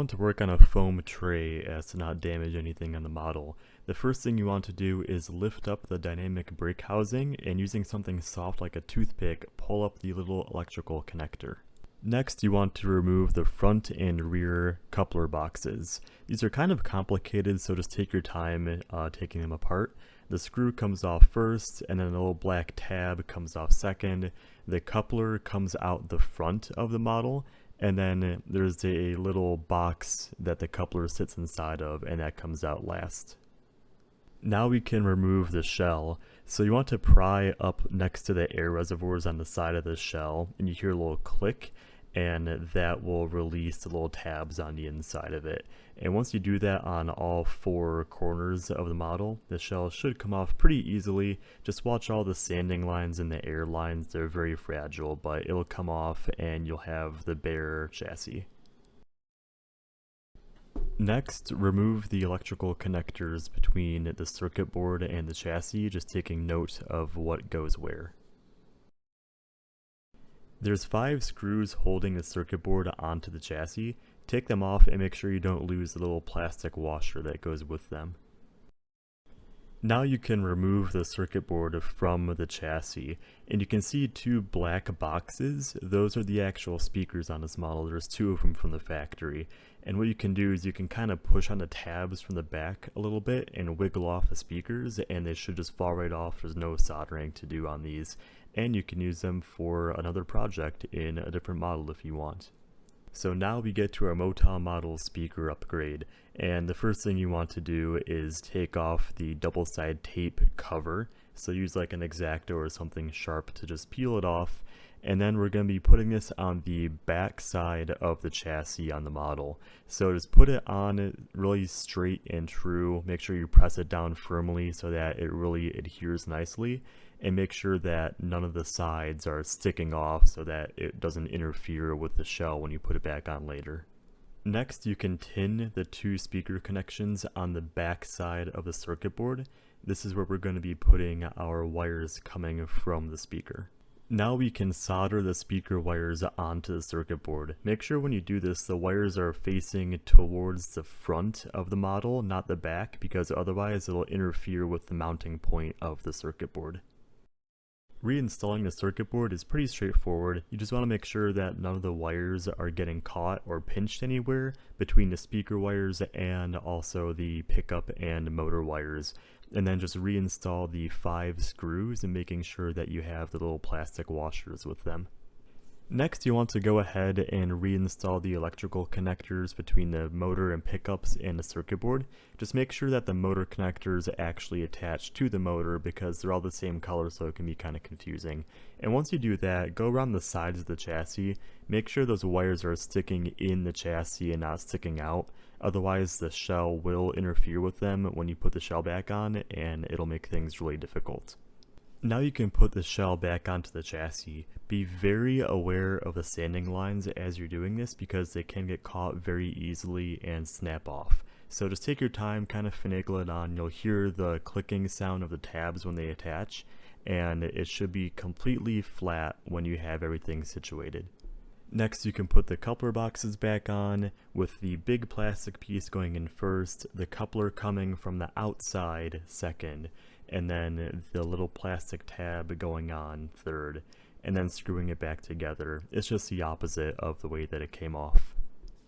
want to work on a foam tray as to not damage anything on the model, the first thing you want to do is lift up the dynamic brake housing and using something soft like a toothpick, pull up the little electrical connector. Next, you want to remove the front and rear coupler boxes. These are kind of complicated, so just take your time taking them apart. The screw comes off first, and then the little black tab comes off second. The coupler comes out the front of the model, and then there's a little box that the coupler sits inside of, and that comes out last. Now we can remove the shell. So you want to pry up next to the air reservoirs on the side of the shell, and you hear a little click, and that will release the little tabs on the inside of it. And once you do that on all four corners of the model, the shell should come off pretty easily. Just watch all the sanding lines and the air lines. They're very fragile, but it'll come off and you'll have the bare chassis. Next, remove the electrical connectors between the circuit board and the chassis, just taking note of what goes where. There's 5 screws holding the circuit board onto the chassis. Take them off and make sure you don't lose the little plastic washer that goes with them. Now you can remove the circuit board from the chassis, and you can see 2 black boxes. Those are the actual speakers on this model. There's 2 of them from the factory. And what you can do is you can kind of push on the tabs from the back a little bit and wiggle off the speakers, and they should just fall right off. There's no soldering to do on these. And you can use them for another project in a different model if you want. So now we get to our Motown model speaker upgrade, and the first thing you want to do is take off the double-side tape cover. So use like an X-Acto or something sharp to just peel it off, and then we're going to be putting this on the back side of the chassis on the model. So just put it on really straight and true. Make sure you press it down firmly so that it really adheres nicely, and make sure that none of the sides are sticking off so that it doesn't interfere with the shell when you put it back on later. Next, you can tin the 2 speaker connections on the back side of the circuit board. This is where we're going to be putting our wires coming from the speaker. Now we can solder the speaker wires onto the circuit board. Make sure when you do this, the wires are facing towards the front of the model, not the back, because otherwise it'll interfere with the mounting point of the circuit board. Reinstalling the circuit board is pretty straightforward. You just want to make sure that none of the wires are getting caught or pinched anywhere between the speaker wires and also the pickup and motor wires. And then just reinstall the 5 screws and making sure that you have the little plastic washers with them. Next, you want to go ahead and reinstall the electrical connectors between the motor and pickups and the circuit board. Just make sure that the motor connectors actually attach to the motor because they're all the same color, so it can be kind of confusing. And once you do that, go around the sides of the chassis. Make sure those wires are sticking in the chassis and not sticking out. Otherwise, the shell will interfere with them when you put the shell back on, and it'll make things really difficult. Now you can put the shell back onto the chassis. Be very aware of the sanding lines as you're doing this because they can get caught very easily and snap off. So just take your time, kind of finagle it on. You'll hear the clicking sound of the tabs when they attach, and it should be completely flat when you have everything situated. Next, you can put the coupler boxes back on with the big plastic piece going in first, the coupler coming from the outside second, and then the little plastic tab going on third, and then screwing it back together. It's just the opposite of the way that it came off.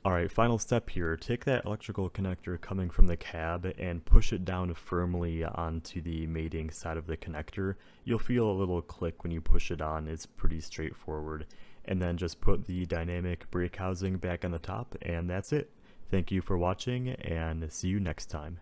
Alright, final step here. Take that electrical connector coming from the cab and push it down firmly onto the mating side of the connector. You'll feel a little click when you push it on. It's pretty straightforward. And then just put the dynamic brake housing back on the top, and that's it. Thank you for watching, and see you next time.